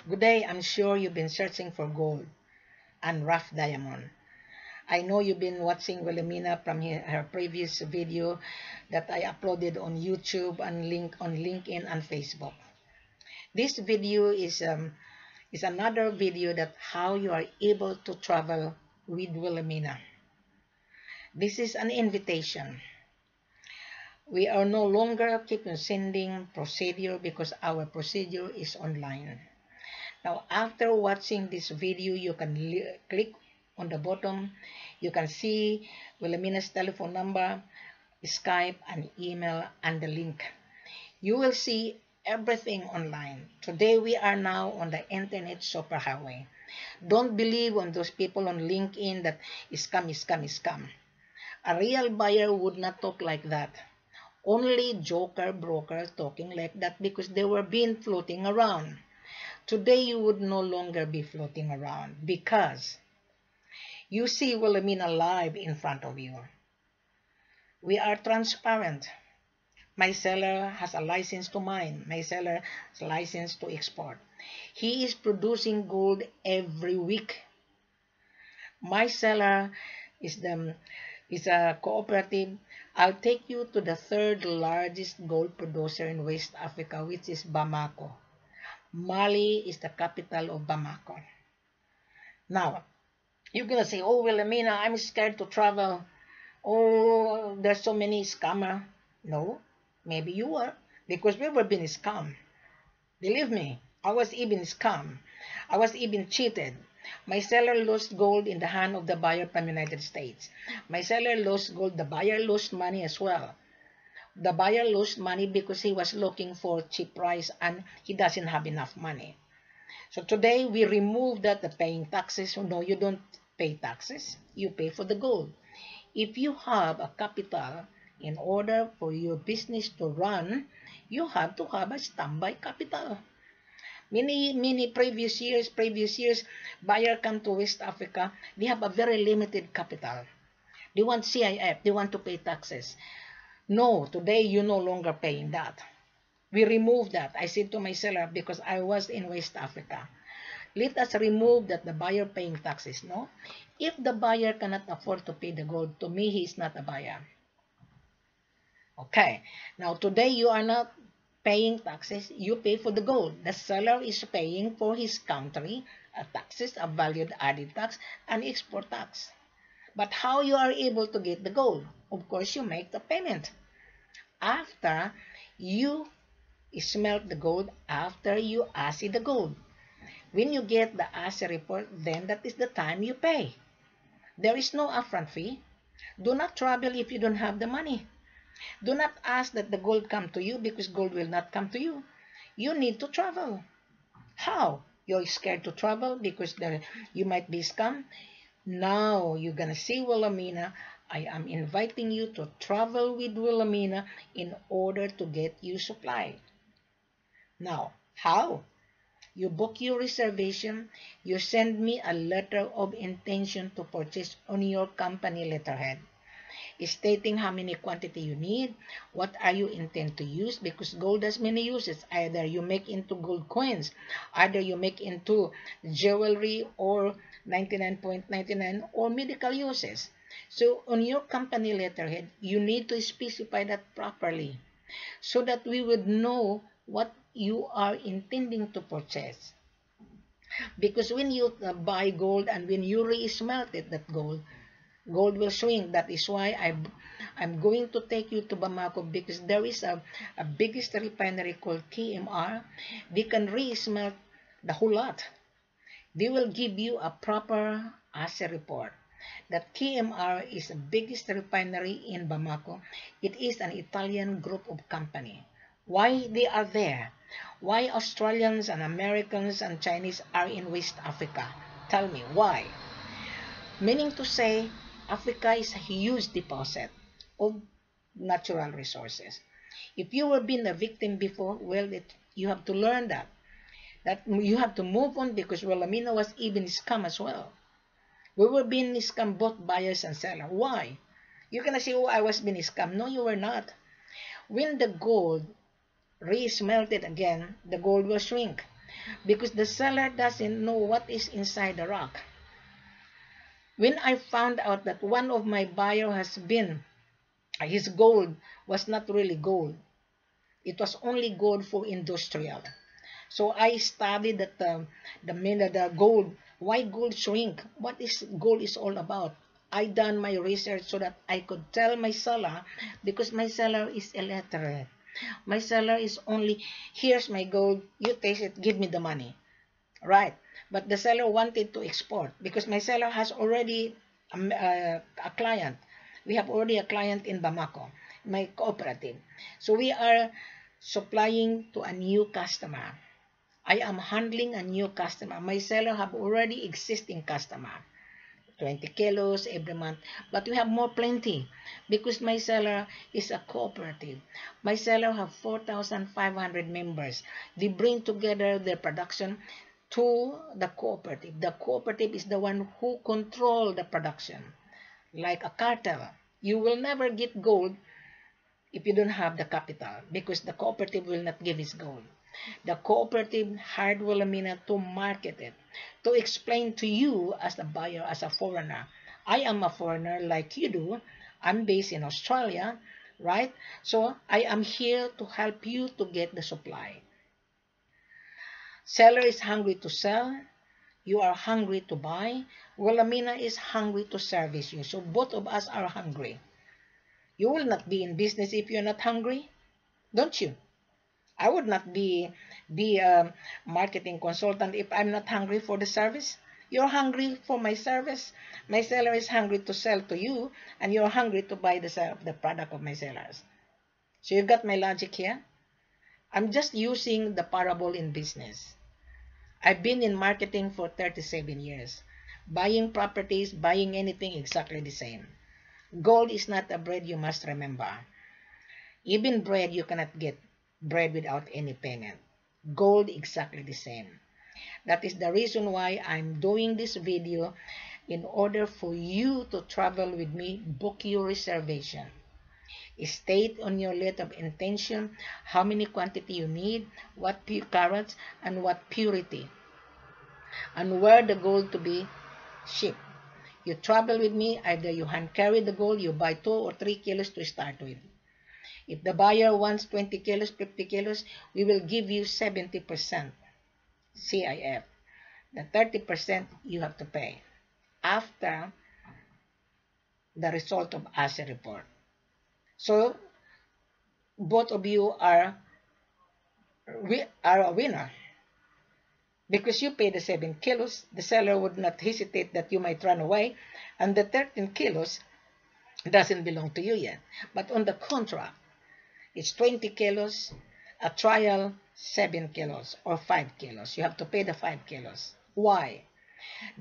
Good day, I'm sure you've been searching for gold and rough diamond. I know you've been watching Wilhelmina from her previous video that I uploaded on YouTube and link on LinkedIn and Facebook. This video is another video that how you are able to travel with Wilhelmina. This is an invitation. We are no longer keeping sending procedure because our procedure is online. Now, after watching this video, you can click on the bottom. You can see Wilhelmina's telephone number, Skype, and email, and the link. You will see everything online. Today, we are now on the internet superhighway. Don't believe on those people on LinkedIn that is scam. A real buyer would not talk like that. Only joker broker talking like that because they were being floating around. Today, you would no longer be floating around because you see Wilhelmina live in front of you. We are transparent. My seller has a license to mine. My seller has a license to export. He is producing gold every week. My seller is a cooperative. I'll take you to the third largest gold producer in West Africa, which is Bamako. Mali is the capital of Bamako. Now, you're going to say, oh, Wilhelmina, I'm scared to travel. Oh, there's so many scammers. No, maybe you were, because we were being scammed. Believe me, I was even scammed. I was even cheated. My seller lost gold in the hand of the buyer from the United States. My seller lost gold. The buyer lost money as well. The buyer lost money because he was looking for cheap price and he doesn't have enough money. So today we remove that, the paying taxes. No, you don't pay taxes. You pay for the gold. If you have a capital, in order for your business to run, you have to have a standby capital. Many previous years, buyer come to West Africa, they have a very limited capital. They want CIF, they want to pay taxes. No, today you're no longer paying that. We remove that. I said to my seller because I was in West Africa. Let us remove that the buyer paying taxes, no? If the buyer cannot afford to pay the gold, to me, he is not a buyer. Okay. Now, today you are not paying taxes. You pay for the gold. The seller is paying for his country taxes, a valued added tax, and export tax. But how you are able to get the gold? Of course, you make the payment. After you smelt the gold, after you assay the gold. When you get the assay report, then that is the time you pay. There is no upfront fee. Do not travel if you don't have the money. Do not ask that the gold come to you because gold will not come to you. You need to travel. How? You're scared to travel because you might be scammed. Now you're going to see Wilhelmina. I am inviting you to travel with Wilhelmina in order to get you supply. Now, how? You book your reservation. You send me a letter of intention to purchase on your company letterhead, stating how many quantity you need, what are you intend to use, because gold has many uses. Either you make into gold coins, either you make into jewelry or 99.99 or medical uses. So on your company letterhead, you need to specify that properly so that we would know what you are intending to purchase. Because when you buy gold and when you re-smelt it, that gold will swing. That is why I'm going to take you to Bamako because there is a biggest refinery called KMR. They can re-smelt the whole lot. They will give you a proper assay report. That KMR is the biggest refinery in Bamako. It is an Italian group of company. Why they are there? Why Australians and Americans and Chinese are in West Africa? Tell me why. Meaning to say, Africa is a huge deposit of natural resources. If you were being a victim before, well, you have to learn that you have to move on because Wilhelmina was even scam as well. We were being scammed, both buyers and seller. Why? You're gonna say, oh, I was being scammed. No, you were not. When the gold re-smelted again, the gold will shrink. because the seller doesn't know what is inside the rock. When I found out that one of my buyer has been, his gold was not really gold. It was only gold for industrial. So I studied that the gold, why gold shrink, what is gold is all about. I done my research so that I could tell my seller, because my seller is illiterate. My seller is only, here's my gold, you taste it, give me the money. Right. But the seller wanted to export because my seller has already a client. We have already a client in Bamako, my cooperative. So we are supplying to a new customer. I am handling a new customer. My seller have already existing customer. 20 kilos every month. But we have more plenty because my seller is a cooperative. My seller have 4,500 members. They bring together their production to the cooperative. The cooperative is the one who control the production. Like a cartel. You will never get gold if you don't have the capital because the cooperative will not give his gold. The cooperative hired Wilhelmina to market it, to explain to you as a buyer, as a foreigner. I am a foreigner like you do. I'm based in Australia, right? So I am here to help you to get the supply. Seller is hungry to sell. You are hungry to buy. Wilhelmina is hungry to service you. So both of us are hungry. You will not be in business if you're not hungry, don't you? I would not be a marketing consultant if I'm not hungry for the service. You're hungry for my service. My seller is hungry to sell to you, and you're hungry to buy the product of my sellers. So you got my logic here? I'm just using the parable in business. I've been in marketing for 37 years. Buying properties, buying anything, exactly the same. Gold is not a bread, you must remember. Even bread, you cannot get bread without any payment. Gold, exactly the same. That is the reason why I'm doing this video, in order for you to travel with me. Book your reservation. State on your letter of intention how many quantity you need, what carats, and what purity, and where the gold to be shipped. You travel with me, either you hand carry the gold, you buy 2 or 3 kilos to start with. If the buyer wants 20 kilos, 50 kilos, we will give you 70% CIF. The 30% you have to pay after the result of asset report. So both of you are a winner because you pay the 7 kilos. The seller would not hesitate that you might run away, and the 13 kilos doesn't belong to you yet. But on the contract, it's 20 kilos, a trial 7 kilos or 5 kilos. You have to pay the 5 kilos. Why?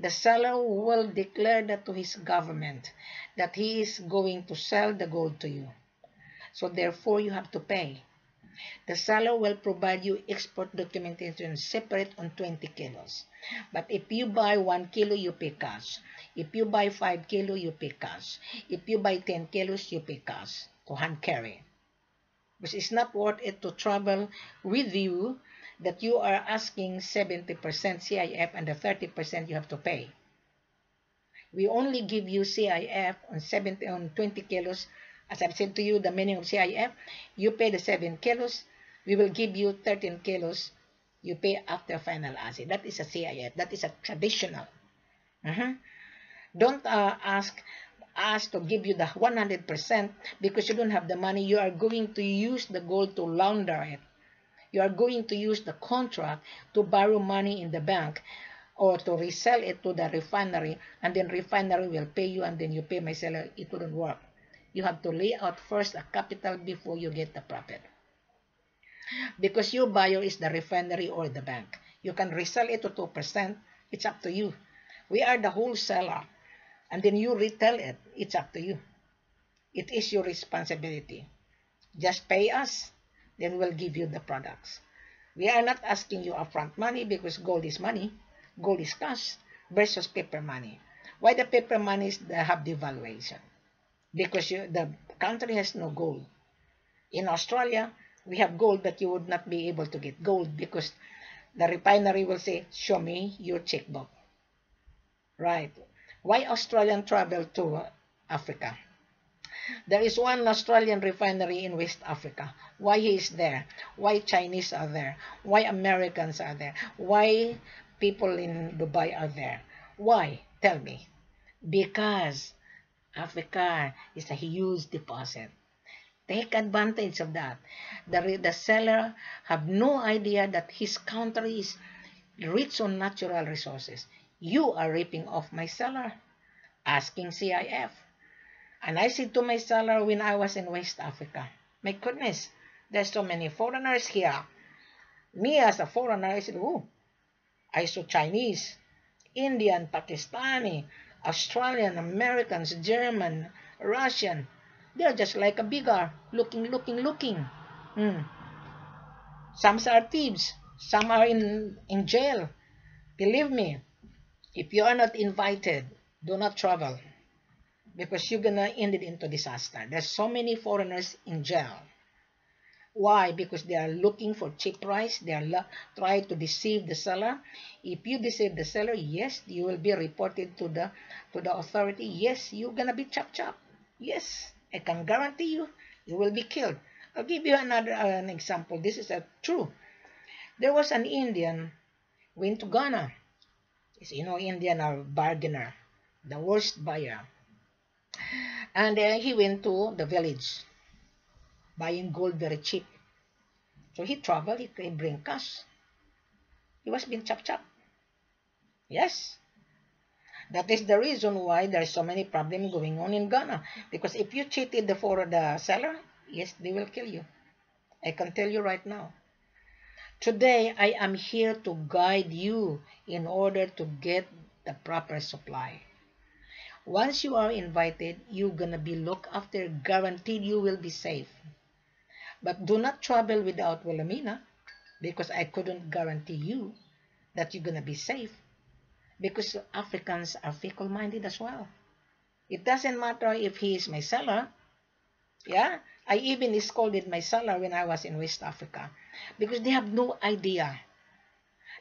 The seller will declare that to his government that he is going to sell the gold to you. So therefore, you have to pay. The seller will provide you export documentation separate on 20 kilos. But if you buy 1 kilo, you pay cash. If you buy 5 kilo, you pay cash. If you buy 10 kilos, you pay cash to hand carry. Because it's not worth it to travel with you that you are asking 70% CIF and the 30% you have to pay. We only give you CIF on 20 kilos. As I've said to you, the meaning of CIF, you pay the 7 kilos, we will give you 13 kilos, you pay after final asset. That is a CIF. That is a traditional. Don't ask us to give you the 100% because you don't have the money. You are going to use the gold to launder it. You are going to use the contract to borrow money in the bank or to resell it to the refinery, and then refinery will pay you, and then you pay my seller. It wouldn't work. You have to lay out first a capital before you get the profit. Because your buyer is the refinery or the bank. You can resell it to 2%. It's up to you. We are the wholesaler. And then you retail it. It's up to you. It is your responsibility. Just pay us, then we'll give you the products. We are not asking you upfront money because gold is money. Gold is cash versus paper money. Why the paper money have devaluation? Because the country has no gold. In Australia, we have gold, but you would not be able to get gold because The refinery will say, show me your checkbook. Right. Why Australian travel to Africa? There is one Australian refinery in West Africa. Why he is there? Why Chinese are there? Why Americans are there? Why people in Dubai are there? Why? Tell me. Because Africa is a huge deposit. Take advantage of that. The seller have no idea that his country is rich on natural resources. You are ripping off my seller, asking CIF. And I said to my seller when I was in West Africa, my goodness, there's so many foreigners here. Me as a foreigner, I said, oh, I saw Chinese, Indian, Pakistani, Australian, Americans, German, Russian. They're just like a beggar, looking. Hmm. Some are thieves. Some are in jail. Believe me, if you are not invited, do not travel. Because you're going to end it into disaster. There's so many foreigners in jail. Why? Because they are looking for cheap price. They are trying to deceive the seller. If you deceive the seller, yes, you will be reported to the authority. Yes, you're going to be chopped. Yes, I can guarantee you, you will be killed. I'll give you an example. This is true. There was an Indian went to Ghana. You know, Indian are bargainer, the worst buyer. And he went to the village, buying gold very cheap. So he traveled, he can bring cash. He was being chopped. Yes. That is the reason why there is so many problems going on in Ghana. Because if you cheated the seller, yes, they will kill you. I can tell you right now. Today, I am here to guide you in order to get the proper supply. Once you are invited, you're going to be looked after, guaranteed you will be safe. But do not travel without Wilhelmina, because I couldn't guarantee you that you're going to be safe. Because Africans are fickle-minded as well. It doesn't matter if he is my seller. Yeah, I even scolded my seller when I was in West Africa. Because they have no idea.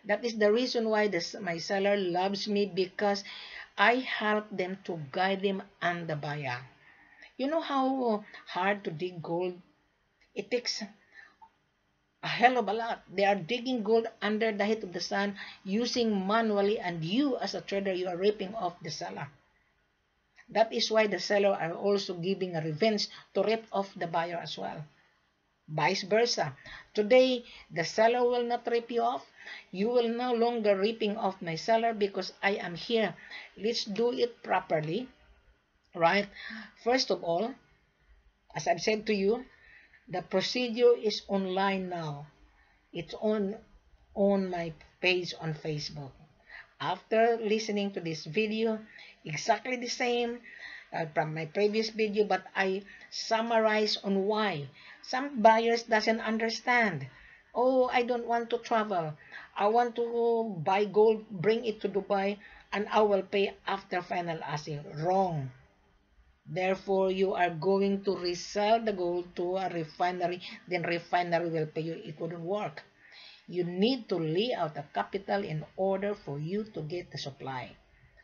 That is the reason why my seller loves me, because I help them to guide them and the buyer. You know how hard to dig gold? It takes a hell of a lot. They are digging gold under the heat of the sun using manually, and you as a trader, you are ripping off the seller. That is why the seller are also giving a revenge to rip off the buyer as well. Vice versa. Today, the seller will not rip you off. You will no longer ripping off my seller because I am here. Let's do it properly. Right? First of all, as I've said to you, the procedure is online now. It's on my page on Facebook. After listening to this video, exactly the same from my previous video, but I summarize on why. Some buyers doesn't understand. Oh, I don't want to travel. I want to buy gold, bring it to Dubai, and I will pay after final asking. Wrong. Therefore, you are going to resell the gold to a refinery, then refinery will pay you. It wouldn't work. You need to lay out a capital in order for you to get the supply.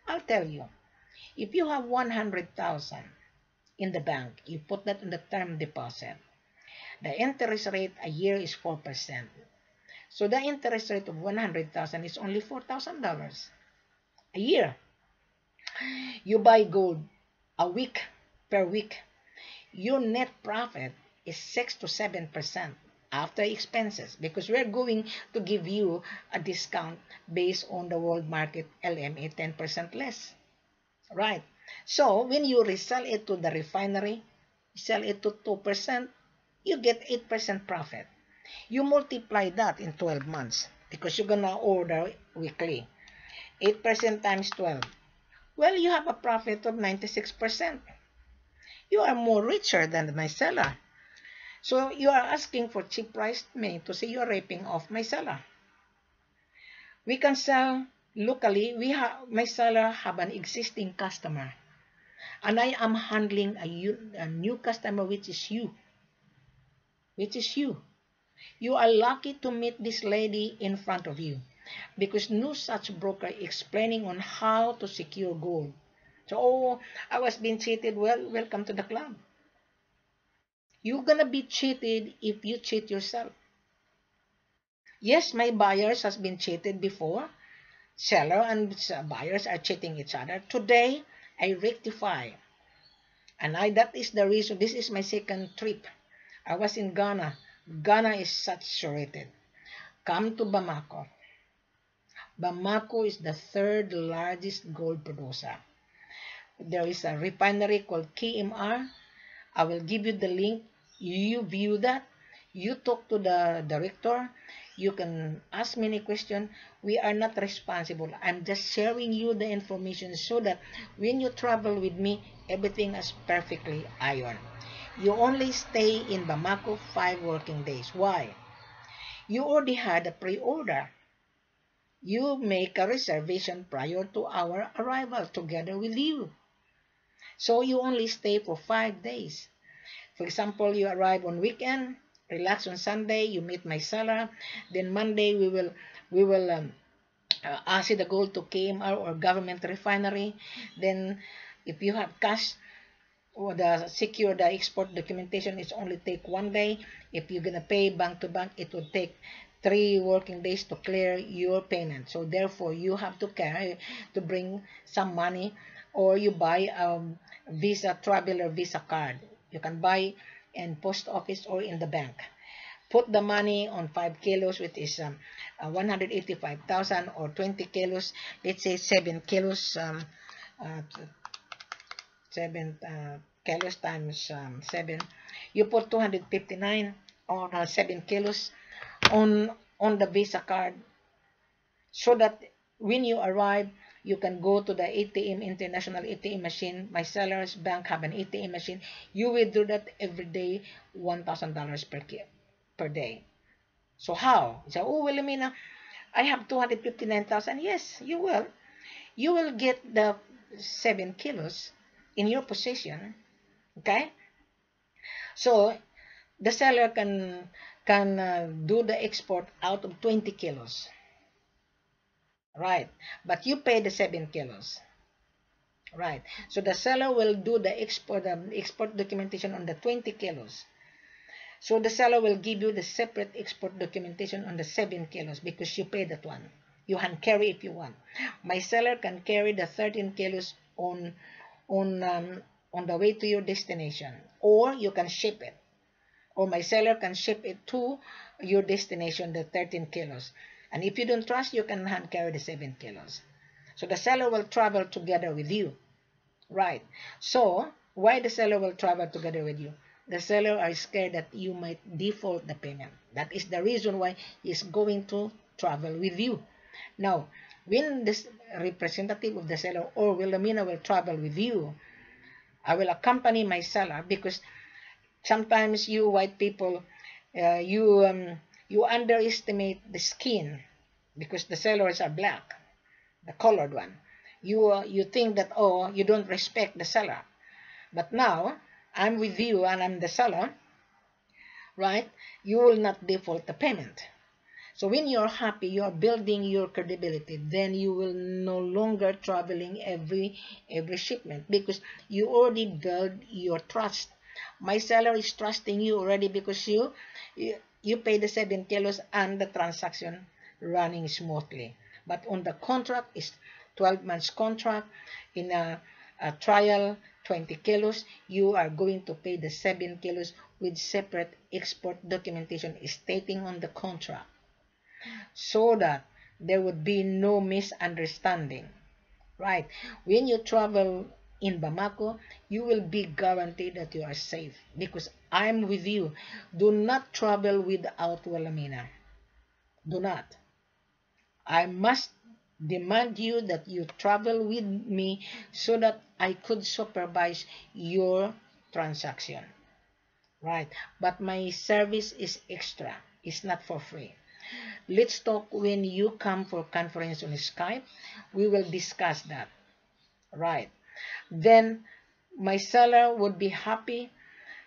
I'll tell you, if you have 100,000 in the bank, you put that in the term deposit. The interest rate a year is 4%. So the interest rate of 100,000 is only $4,000 a year. You buy gold a week per week. Your net profit is 6 to 7% after expenses, because we're going to give you a discount based on the world market LME 10% less. Right. So when you resell it to the refinery, sell it to 2%, you get 8% profit. You multiply that in 12 months because you're gonna order weekly. 8% times 12. Well, you have a profit of 96%. You are more richer than my seller. So you are asking for cheap price me to say you're ripping off my seller. We can sell locally. My seller have an existing customer, and I am handling a new customer, which is you. You are lucky to meet this lady in front of you because no such broker explaining on how to secure gold. So, oh, I was being cheated. Well, welcome to the club. You're gonna be cheated if you cheat yourself. Yes, my buyers has been cheated before. Seller and buyers are cheating each other. Today, I rectify. And that is the reason. This is my second trip. I was in Ghana. Ghana is saturated. Come to Bamako. Bamako is the third largest gold producer. There is a refinery called KMR. I will give you the link. You view that. You talk to the director. You can ask many questions. We are not responsible. I'm just sharing you the information so that when you travel with me, everything is perfectly iron. You only stay in Bamako 5 working days. Why? You already had a pre-order. You make a reservation prior to our arrival together with you. So you only stay for 5 days. For example, you arrive on weekend, relax on Sunday, you meet my seller, then Monday we will acid the gold to KMR or government refinery. Then if you have cash or the secure the export documentation, it's only take 1 day. If you're gonna pay bank to bank, it will take 3 working days to clear your payment. So therefore, you have to bring some money, or you buy a Visa Traveler Visa card. You can buy in post office or in the bank. Put the money on 5 kilos, which is 185,000, or 20 kilos, let's say 7 kilos, uh, 7 kilos times 7. You put 259 on 7 kilos on the Visa card, so that when you arrive, you can go to the ATM, international ATM machine. My seller's bank have an ATM machine. You withdraw that every day, $1,000 per day. So how? So, oh, Wilhelmina, I have 259,000. Yes, you will. You will get the 7 kilos in your possession. Okay? So, the seller can do the export out of 20 kilos. Right. But you pay the 7 kilos. Right. So the seller will do the export documentation on the 20 kilos. So the seller will give you the separate export documentation on the 7 kilos because you pay that one. You can carry if you want. My seller can carry the 13 kilos on the way to your destination, or you can ship it, or my seller can ship it to your destination, the 13 kilos. And if you don't trust, you can hand carry the 7 kilos. So the seller will travel together with you. Right. So why the seller will travel together with you? The seller are scared that you might default the payment. That is the reason why he's going to travel with you. Now, when this representative of the seller or Wilhelmina will travel with you, I will accompany my seller, because sometimes you white people, you underestimate the skin, because the sellers are black, the colored one. You think that, oh, you don't respect the seller. But now I'm with you and I'm the seller, right? You will not default the payment. So when you're happy, you're building your credibility, then you will no longer traveling every shipment, because you already build your trust. My seller is trusting you already because you pay the 7 kilos and the transaction running smoothly. But on the contract is 12 months contract. In a trial 20 kilos, you are going to pay the 7 kilos with separate export documentation stating on the contract, so that there would be no misunderstanding. Right? When you travel in Bamako, you will be guaranteed that you are safe because I'm with you. Do not travel without Wilhelmina. Do not. I must demand you that you travel with me so that I could supervise your transaction. Right? But my service is extra. It's not for free. Let's talk when you come for conference on Skype. We will discuss that. Right. Then my seller would be happy.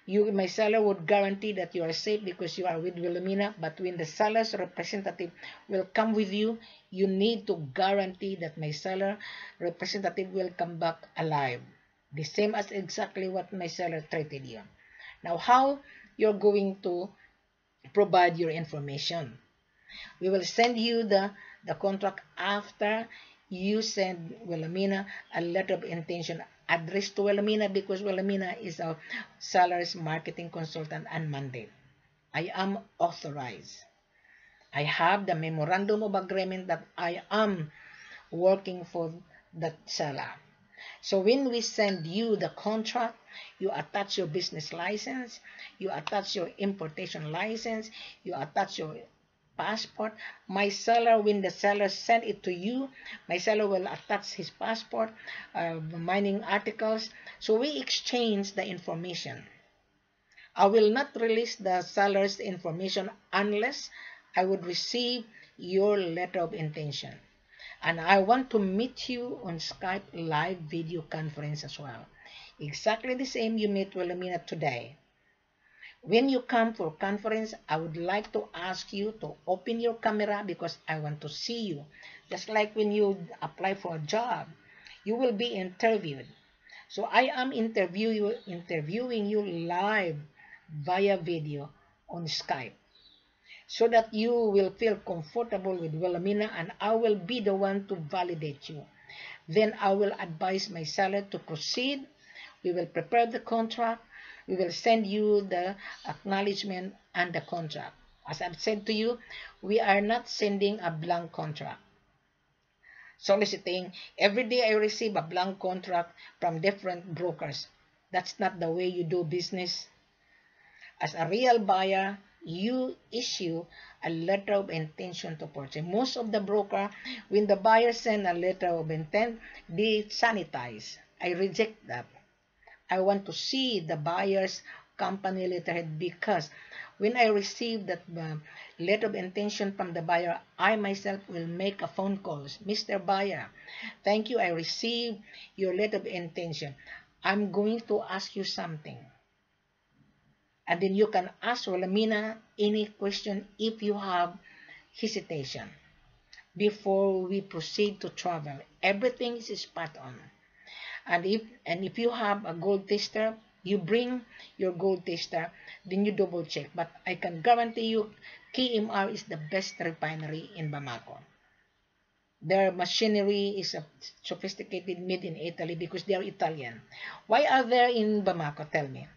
my seller would guarantee that you are safe because you are with Wilhelmina, but when the seller's representative will come with you, you need to guarantee that my seller representative will come back alive. The same as exactly what my seller treated you. Now, how you're going to provide your information? We will send you the contract after you send Wilhelmina a letter of intention addressed to Wilhelmina, because Wilhelmina is a seller's marketing consultant and mandate. I am authorized. I have the memorandum of agreement that I am working for that seller. So when we send you the contract, you attach your business license, you attach your importation license, you attach your passport. My seller, when the seller send it to you, my seller will attach his passport, mining articles. So we exchange the information. I will not release the seller's information unless I would receive your letter of intention. And I want to meet you on Skype live video conference as well. Exactly the same you meet Wilhelmina today. When you come for conference, I would like to ask you to open your camera because I want to see you. Just like when you apply for a job, you will be interviewed. So I am interviewing you live via video on Skype, so that you will feel comfortable with Wilhelmina, and I will be the one to validate you. Then I will advise my seller to proceed. We will prepare the contract. We will send you the acknowledgement and the contract. As I've said to you, we are not sending a blank contract. Soliciting, every day I receive a blank contract from different brokers. That's not the way you do business. As a real buyer, you issue a letter of intention to purchase. Most of the broker, when the buyer send a letter of intent, they sanitize. I reject that. I want to see the buyer's company letterhead, because when I receive that letter of intention from the buyer, I myself will make a phone call. Mr. Buyer, thank you. I received your letter of intention. I'm going to ask you something. And then you can ask Wilhelmina any question if you have hesitation before we proceed to travel. Everything is spot on. And if you have a gold tester, you bring your gold tester, then you double check. But I can guarantee you, KMR is the best refinery in Bamako. Their machinery is sophisticated, made in Italy, because they are Italian. Why are they in Bamako? Tell me.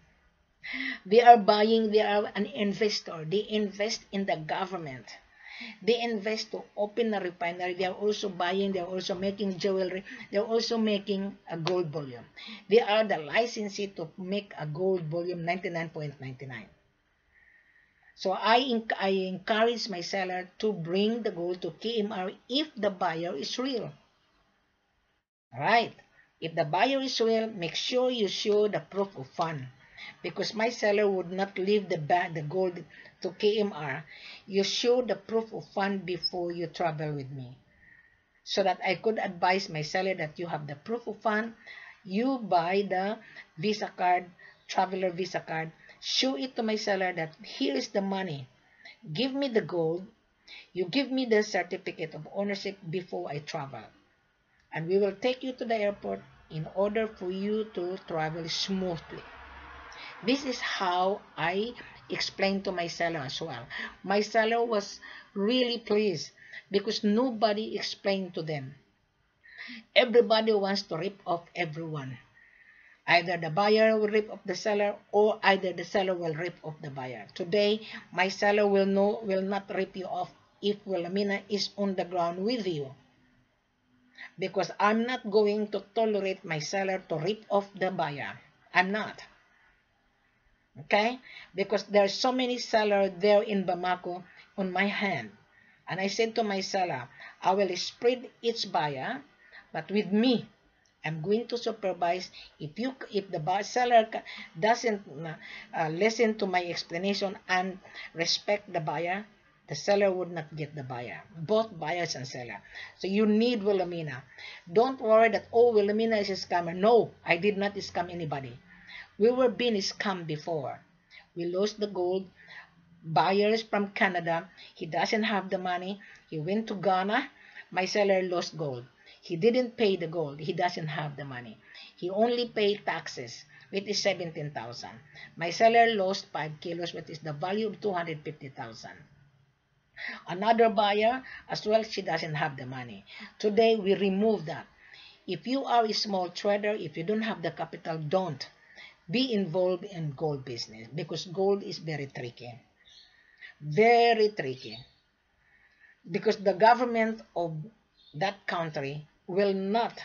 They are buying, they are an investor. They invest in the government. They invest to open a refinery. They are also buying, they are also making jewelry. They are also making a gold bullion. They are the licensee to make a gold bullion 99.99. So I encourage my seller to bring the gold to KMR if the buyer is real. Alright. If the buyer is real, make sure you show the proof of fund. Because my seller would not leave the gold to KMR. You show the proof of fund before you travel with me, so that I could advise my seller that you have the proof of fund. You buy the Visa card, traveler Visa card, show it to my seller that here is the money. Give me the gold. You give me the certificate of ownership before I travel. And we will take you to the airport in order for you to travel smoothly. This is how I explained to my seller as well. My seller was really pleased because nobody explained to them. Everybody wants to rip off everyone. Either the buyer will rip off the seller, or either the seller will rip off the buyer. Today, my seller will not rip you off if Wilhelmina is on the ground with you. Because I'm not going to tolerate my seller to rip off the buyer. I'm not. Okay? Because there are so many sellers there in Bamako on my hand. And I said to my seller, I will spread each buyer, but with me, I'm going to supervise. If the seller doesn't listen to my explanation and respect the buyer, the seller would not get the buyer. Both buyers and seller. So you need Wilhelmina. Don't worry that, oh, Wilhelmina is a scammer. No, I did not scam anybody. We were being scammed before. We lost the gold. Buyers from Canada, he doesn't have the money. He went to Ghana. My seller lost gold. He didn't pay the gold. He doesn't have the money. He only paid taxes, which is 17,000. My seller lost 5 kilos, which is the value of 250,000. Another buyer, as well, she doesn't have the money. Today, we remove that. If you are a small trader, if you don't have the capital, don't be involved in gold business, because gold is very tricky. Very tricky. Because the government of that country will not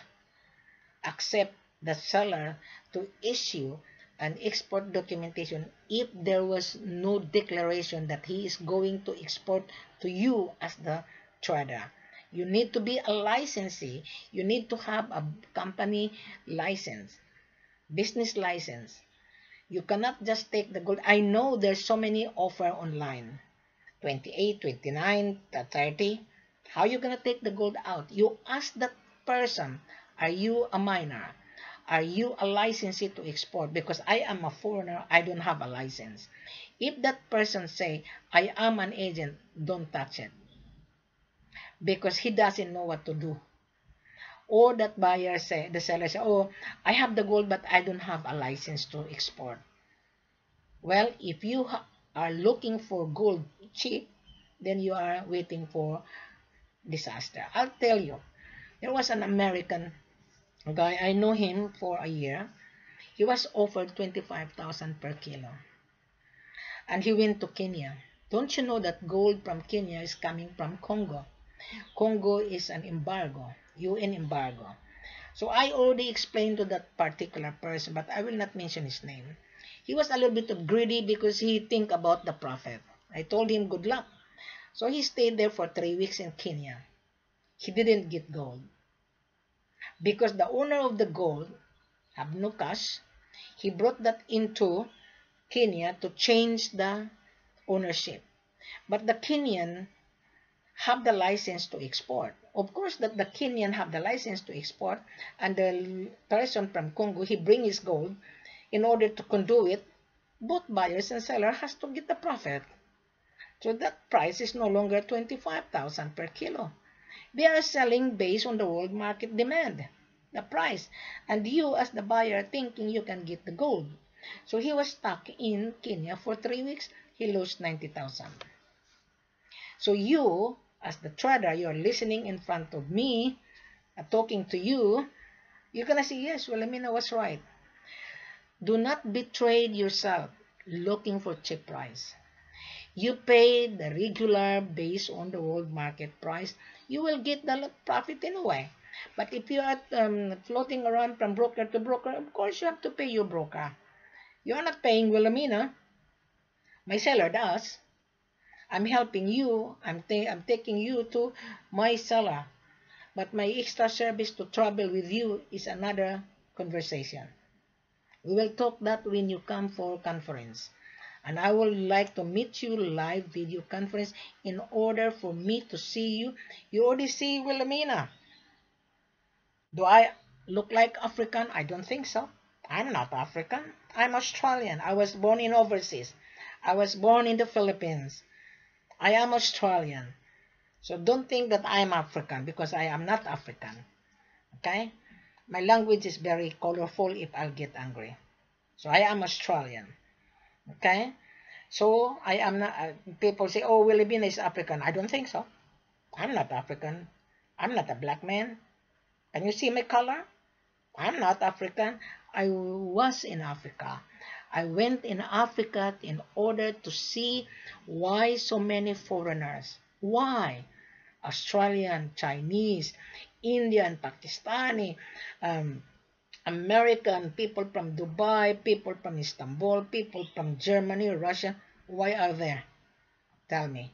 accept the seller to issue an export documentation if there was no declaration that he is going to export to you as the trader. You need to be a licensee. You need to have a company license, business license. You cannot just take the gold. I know there's so many offer online. 28, 29, 30. How are you going to take the gold out? You ask that person, are you a minor? Are you a licensee to export? Because I am a foreigner, I don't have a license. If that person say, I am an agent, don't touch it. Because he doesn't know what to do. Or that buyer say, the seller say, oh, I have the gold, but I don't have a license to export. Well, if you are looking for gold cheap, then you are waiting for disaster. I'll tell you, there was an American guy, I know him for a year. He was offered 25,000 per kilo. And he went to Kenya. Don't you know that gold from Kenya is coming from Congo? Congo is an embargo, UN embargo. So I already explained to that particular person, but I will not mention his name. He was a little bit of greedy because he think about the profit. I told him good luck. So he stayed there for 3 weeks in Kenya. He didn't get gold. Because the owner of the gold have no cash, he brought that into Kenya to change the ownership. But the Kenyan have the license to export. Of course, that the Kenyan have the license to export, and the person from Congo, he bring his gold. In order to conduit, both buyers and seller has to get the profit. So that price is no longer 25,000 per kilo. They are selling based on the world market demand, the price. And you as the buyer thinking you can get the gold. So he was stuck in Kenya for 3 weeks. He lost 90,000. So you as the trader, you're listening in front of me, talking to you, you're going to say, yes, Wilhelmina was right. Do not betray yourself looking for cheap price. You pay the regular based on the world market price, you will get the profit anyway. But if you are floating around from broker to broker, of course you have to pay your broker. You are not paying Wilhelmina. My seller does. I'm helping you. I'm taking you to my seller. But my extra service to travel with you is another conversation. We will talk that when you come for conference. And I would like to meet you live video conference in order for me to see you. You already see Wilhelmina. Do I look like African? I don't think so. I'm not African. I'm Australian. I was born in overseas. I was born in the Philippines. I am Australian. So don't think that I am African, because I am not African. Okay? My language is very colorful if I'll get angry. So I am Australian. Okay? So I am not, people say, oh, Wilhelmina is African. I don't think so. I'm not African. I'm not a black man. Can you see my color? I'm not African. I was in Africa. I went in Africa in order to see why so many foreigners. Why? Australian, Chinese, Indian, Pakistani, American, people from Dubai, people from Istanbul, people from Germany, Russia. Why are there? Tell me.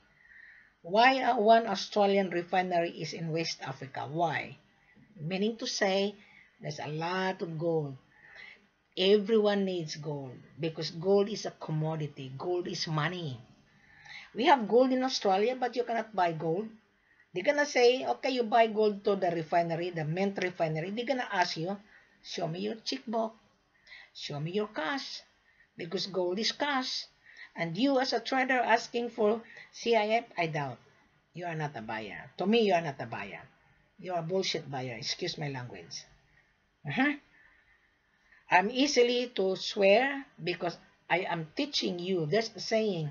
Why one Australian refinery is in West Africa? Why? Meaning to say, there's a lot of gold. Everyone needs gold because gold is a commodity. Gold is money. We have gold in Australia, but you cannot buy gold. They're gonna say, okay, you buy gold to the refinery, the Mint refinery. They're gonna ask you, show me your checkbook. Show me your cash, because gold is cash. And you as a trader asking for CIF, I doubt. You are not a buyer. To me, you are not a buyer. You are a bullshit buyer. Excuse my language. I'm easily to swear because I am teaching you. There's a saying,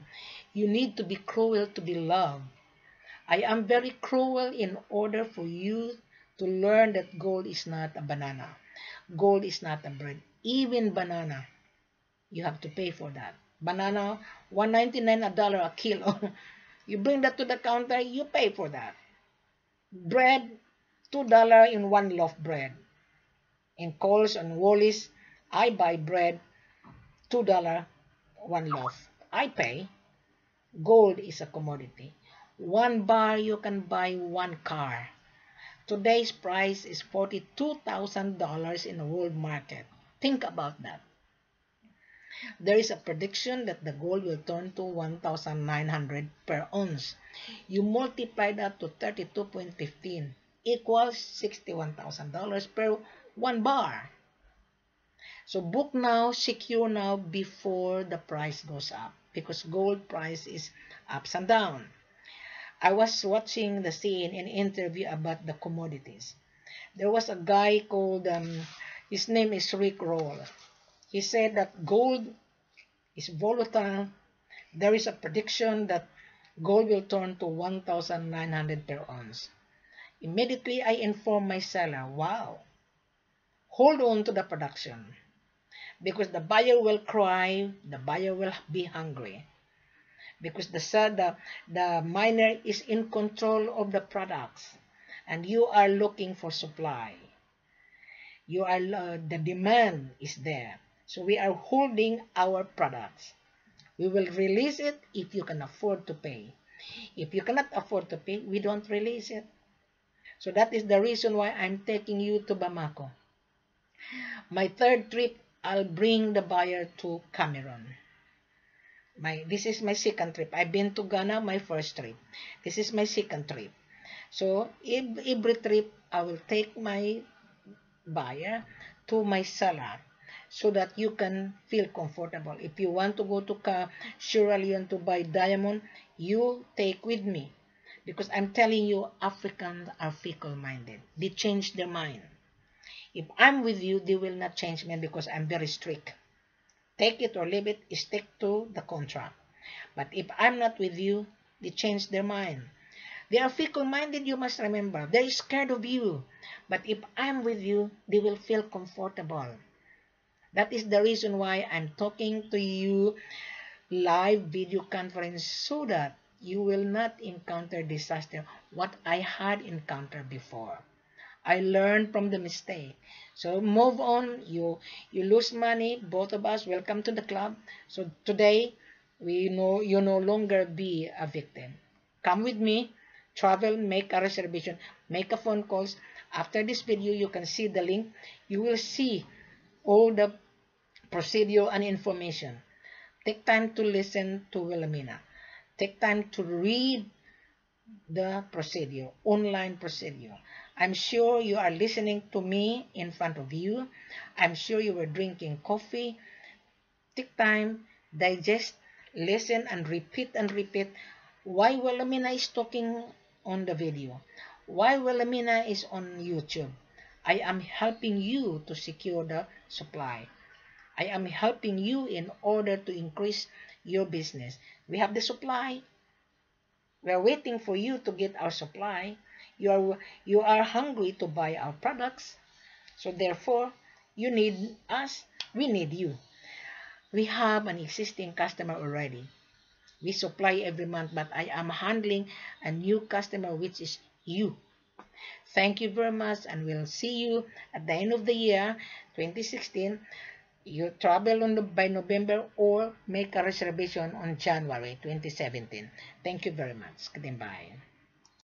you need to be cruel to be loved. I am very cruel in order for you to learn that gold is not a banana. Gold is not a bread. Even banana, you have to pay for that. Banana, $1.99 a kilo. You bring that to the counter, you pay for that. Bread, $2 in one loaf bread. In Coles and Wallis, I buy bread, $2 one loaf. I pay. Gold is a commodity. 1 bar you can buy 1 car. Today's price is $42,000 in the world market. Think about that. There is a prediction that the gold will turn to 1,900 per ounce. You multiply that to 32.15 equals $61,000 per 1 bar. So book now, secure now before the price goes up, because gold price is ups and down. I was watching the CNN interview about the commodities. There was a guy called, his name is Rick Roll. He said that gold is volatile. There is a prediction that gold will turn to 1,900 per ounce. Immediately, I informed my seller, wow, hold on to the production. Because the buyer will cry, the buyer will be hungry. Because the miner is in control of the products. And you are looking for supply. The demand is there. So we are holding our products. We will release it if you can afford to pay. If you cannot afford to pay, we don't release it. So that is the reason why I'm taking you to Bamako. My third trip, I'll bring the buyer to Cameroon. This is my second trip. I've been to Ghana, my first trip. This is my second trip. So every trip, I will take my buyer to my seller so that you can feel comfortable. If you want to go to Sierra Leone to buy diamond, you take with me. Because I'm telling you, Africans are fickle-minded. They change their mind. If I'm with you, they will not change me because I'm very strict. Take it or leave it, stick to the contract. But if I'm not with you, they change their mind. They are fickle-minded, you must remember. They're scared of you. But if I'm with you, they will feel comfortable. That is the reason why I'm talking to you live video conference so that you will not encounter disaster what I had encountered before. I learned from the mistake. So move on. You lose money. Both of us, welcome to the club. So today, you no longer be a victim. Come with me. Travel, make a reservation, make a phone calls. After this video, you can see the link. You will see all the procedure and information. Take time to listen to Wilhelmina. Take time to read the procedure, online procedure. I'm sure you are listening to me in front of you. I'm sure you were drinking coffee. Take time, digest, listen, and repeat why Wilhelmina is talking on the video. Why Wilhelmina is on YouTube. I am helping you to secure the supply. I am helping you in order to increase your business. We have the supply. We are waiting for you to get our supply. You are hungry to buy our products. So therefore, you need us. We need you. We have an existing customer already. We supply every month, but I am handling a new customer, which is you. Thank you very much, and we'll see you at the end of the year, 2016. You travel by November or make a reservation on January 2017. Thank you very much. Goodbye.